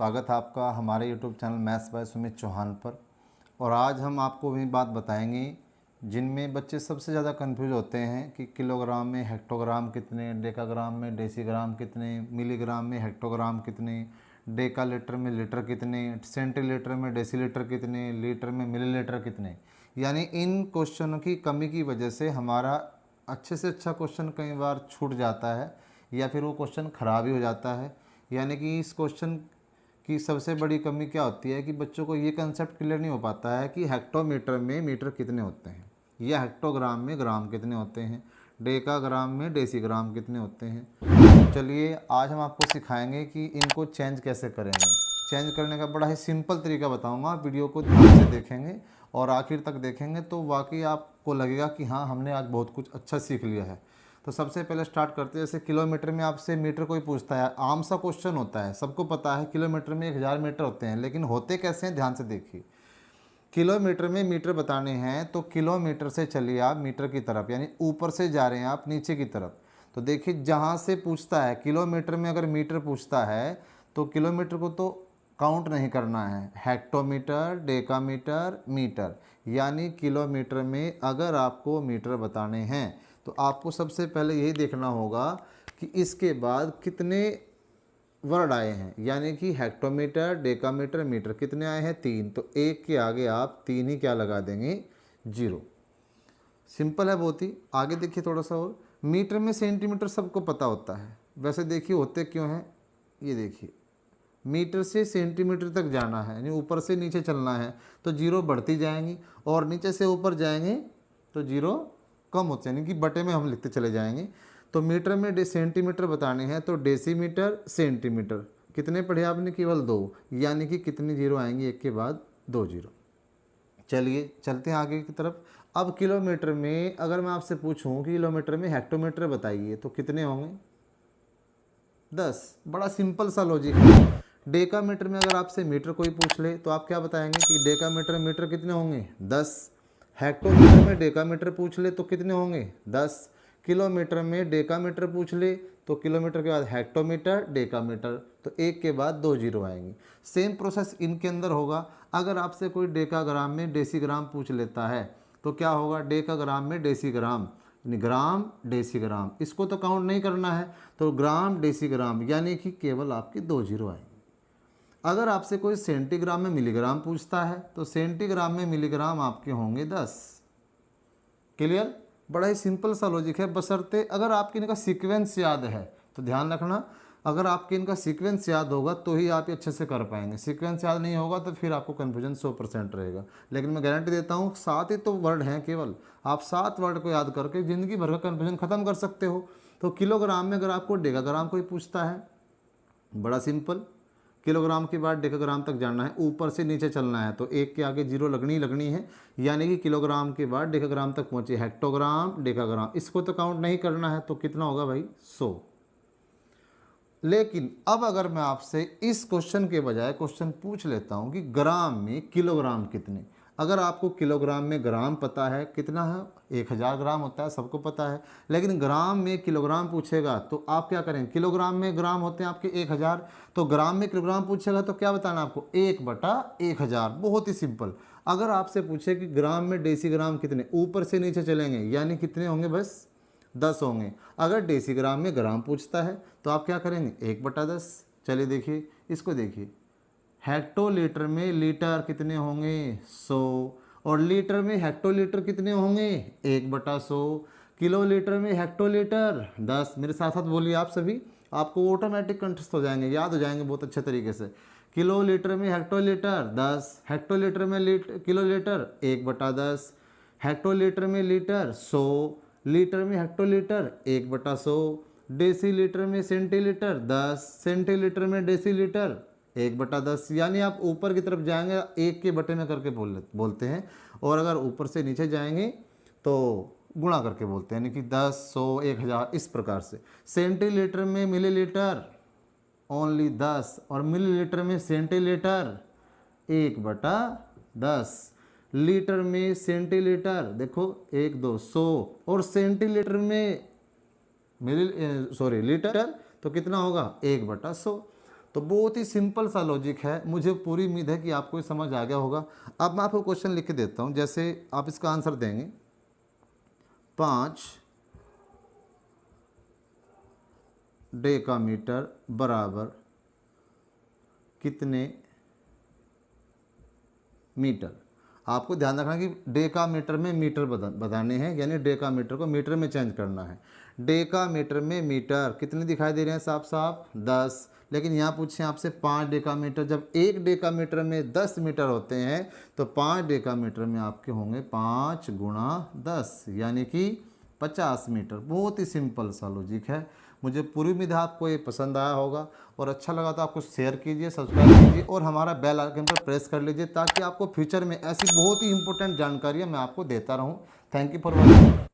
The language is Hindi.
स्वागत है आपका हमारे YouTube channel maths by Sumit Chauhan पर। और आज हम आपको वही बात बताएंगे जिनमें बच्चे सबसे ज़्यादा कंफ्यूज होते हैं कि किलोग्राम में हेक्टोग्राम कितने, डेकाग्राम में डेसीग्राम कितने, मिलीग्राम में हेक्टोग्राम कितने, डेका लीटर में लीटर कितने, सेंटीलीटर में डेसीलीटर कितने, लीटर में मिलीलीटर कितने। यानी इन क्वेश्चनों की कमी की वजह से हमारा अच्छे से अच्छा क्वेश्चन कई बार छूट जाता है या फिर वो क्वेश्चन ख़राब ही हो जाता है। यानी कि इस क्वेश्चन की सबसे बड़ी कमी क्या होती है कि बच्चों को ये कंसेप्ट क्लियर नहीं हो पाता है कि हेक्टोमीटर में मीटर कितने होते हैं या हेक्टोग्राम में ग्राम कितने होते हैं, डेकाग्राम में डेसीग्राम कितने होते हैं। चलिए आज हम आपको सिखाएंगे कि इनको चेंज कैसे करेंगे। चेंज करने का बड़ा ही सिंपल तरीका बताऊंगा। वीडियो को ध्यान से देखेंगे और आखिर तक देखेंगे तो वाकई आपको लगेगा कि हाँ, हमने आज बहुत कुछ अच्छा सीख लिया है। तो सबसे पहले स्टार्ट करते हैं। जैसे किलोमीटर में आपसे मीटर कोई पूछता है, आम सा क्वेश्चन होता है, सबको पता है किलोमीटर में 1000 मीटर होते हैं, लेकिन होते कैसे हैं ध्यान से देखिए। किलोमीटर में मीटर बताने हैं तो किलोमीटर से चलिए आप मीटर की तरफ, यानी ऊपर से जा रहे हैं आप नीचे की तरफ। तो देखिए जहाँ से पूछता है किलोमीटर में अगर मीटर पूछता है तो किलोमीटर को तो काउंट नहीं करना है, हेक्टोमीटर, डेकामीटर, मीटर। यानी किलोमीटर में अगर आपको मीटर बताने हैं तो आपको सबसे पहले यही देखना होगा कि इसके बाद कितने वर्ड आए हैं। यानी कि हेक्टोमीटर, डेकामीटर, मीटर कितने आए हैं? 3। तो एक के आगे आप 3 ही क्या लगा देंगे? 0। सिंपल है बहुत ही। आगे देखिए थोड़ा सा और। मीटर में सेंटीमीटर सबको पता होता है, वैसे देखिए होते क्यों हैं। ये देखिए मीटर से सेंटीमीटर तक जाना है, यानी ऊपर से नीचे चलना है तो 0 बढ़ती जाएंगी और नीचे से ऊपर जाएंगे तो 0 कम होते हैं, यानी कि बटे में हम लिखते चले जाएंगे। तो मीटर में सेंटीमीटर बताने हैं तो डेसीमीटर, सेंटीमीटर कितने पढ़े आपने? केवल 2, यानी कि कितनी 0 आएंगी? एक के बाद 2 0। चलिए चलते हैं आगे की तरफ। अब किलोमीटर में अगर मैं आपसे पूछूं कि किलोमीटर में हेक्टोमीटर बताइए तो कितने होंगे? 10। बड़ा सिंपल सा लॉजिक है। डेकामीटर में अगर आपसे मीटर कोई पूछ ले तो आप क्या बताएंगे कि डेकामीटर मीटर कितने होंगे? 10। हेक्टोमीटर में डेकामीटर पूछ ले तो कितने होंगे? 10। किलोमीटर में डेकामीटर पूछ ले तो किलोमीटर के बाद हेक्टोमीटर, डेकामीटर, तो एक के बाद 2 0 आएंगी। सेम प्रोसेस इनके अंदर होगा। अगर आपसे कोई डेकाग्राम में डेसीग्राम पूछ लेता है तो क्या होगा? डेकाग्राम में डेसीग्राम, ग्राम डेसीग्राम, इसको तो काउंट नहीं करना है तो ग्राम डेसीग्राम, यानी कि केवल आपके 2 0 आएंगे। अगर आपसे कोई सेंटीग्राम में मिलीग्राम पूछता है तो सेंटीग्राम में मिलीग्राम आपके होंगे 10। क्लियर? बड़ा ही सिंपल सा लॉजिक है, बशर्ते अगर आपके इनका सीक्वेंस याद है। तो ध्यान रखना, अगर आपके इनका सीक्वेंस याद होगा तो ही आप अच्छे से कर पाएंगे। सीक्वेंस याद नहीं होगा तो फिर आपको कन्फ्यूजन 100% रहेगा। लेकिन मैं गारंटी देता हूँ 7 ही तो वर्ड हैं केवल, आप 7 वर्ड को याद करके ज़िंदगी भर का कन्फ्यूजन ख़त्म कर सकते हो। तो किलोग्राम में अगर आपको डेकाग्राम कोई पूछता है, बड़ा सिंपल, किलोग्राम के बाद डेकाग्राम तक जाना है, ऊपर से नीचे चलना है तो एक के आगे 0 लगनी है। यानी कि किलोग्राम के बाद डेकाग्राम तक पहुंचे, हेक्टोग्राम, डेकाग्राम, इसको तो काउंट नहीं करना है तो कितना होगा भाई? 100। लेकिन अब अगर मैं आपसे इस क्वेश्चन के बजाय क्वेश्चन पूछ लेता हूं कि ग्राम में किलोग्राम कितने, अगर आपको किलोग्राम में ग्राम पता है कितना है? 1000 ग्राम होता है, सबको पता है। लेकिन ग्राम में किलोग्राम पूछेगा तो आप क्या करेंगे? किलोग्राम में ग्राम होते हैं आपके 1000, तो ग्राम में किलोग्राम पूछेगा तो क्या बताना आपको? 1/1000। बहुत ही सिंपल। अगर आपसे पूछे कि ग्राम में डेसीग्राम कितने, ऊपर से नीचे चलेंगे, यानी कितने होंगे? बस 10 होंगे। अगर डेसीग्राम में ग्राम पूछता है तो आप क्या करेंगे? 1/10। चलिए देखिए इसको, देखिए हेक्टोलीटर में लीटर कितने होंगे? 100। और लीटर में हेक्टोलीटर कितने होंगे? 1/100। किलोलीटर में हेक्टोलीटर 10। मेरे साथ साथ बोलिए आप सभी, आपको ऑटोमेटिक कंठस्थ हो जाएंगे, याद हो जाएंगे बहुत अच्छे तरीके से। किलोलीटर में हेक्टोलीटर 10, हेक्टोलीटर में किलोलीटर 1/10, हेक्टोलीटर में लीटर 100, लीटर में हेक्टोलीटर 1/100, डेसीलीटर में सेंटीलीटर 10, सेंटीलीटर में डेसीलीटर 1/10। यानी आप ऊपर की तरफ जाएंगे एक के बटे में करके बोलते हैं, और अगर ऊपर से नीचे जाएंगे तो गुणा करके बोलते हैं, यानी कि 10, 100, 1000, इस प्रकार से। सेंटीलीटर में मिलीलीटर ओनली 10 और मिलीलीटर में सेंटीलीटर 1/10। लीटर में सेंटीलीटर देखो 1 2 100, और सेंटीलीटर में लीटर तो कितना होगा? 1/100। तो बहुत ही सिंपल सा लॉजिक है, मुझे पूरी उम्मीद है कि आपको ये समझ आ गया होगा। अब मैं आपको क्वेश्चन लिख के देता हूँ, जैसे आप इसका आंसर देंगे 5 डेकामीटर बराबर कितने मीटर। आपको ध्यान रखना कि डेकामीटर में मीटर बताने हैं, यानी डेकामीटर को मीटर में चेंज करना है। डेकामीटर में मीटर कितने दिखाई दे रहे हैं, साफ साफ 10। लेकिन यहाँ पूछे आपसे 5 डेकामीटर, जब 1 डेकामीटर में 10 मीटर होते हैं तो 5 डेकामीटर में आपके होंगे 5 गुणा 10 यानी कि 50 मीटर। बहुत ही सिंपल सा लॉजिक है। मुझे पूरी उम्मीद है आपको ये पसंद आया होगा, और अच्छा लगा तो आपको शेयर कीजिए, सब्सक्राइब कीजिए और हमारा बेल आइकन पर प्रेस कर लीजिए, ताकि आपको फ्यूचर में ऐसी बहुत ही इंपॉर्टेंट जानकारियाँ मैं आपको देता रहूँ। Thank you for watching.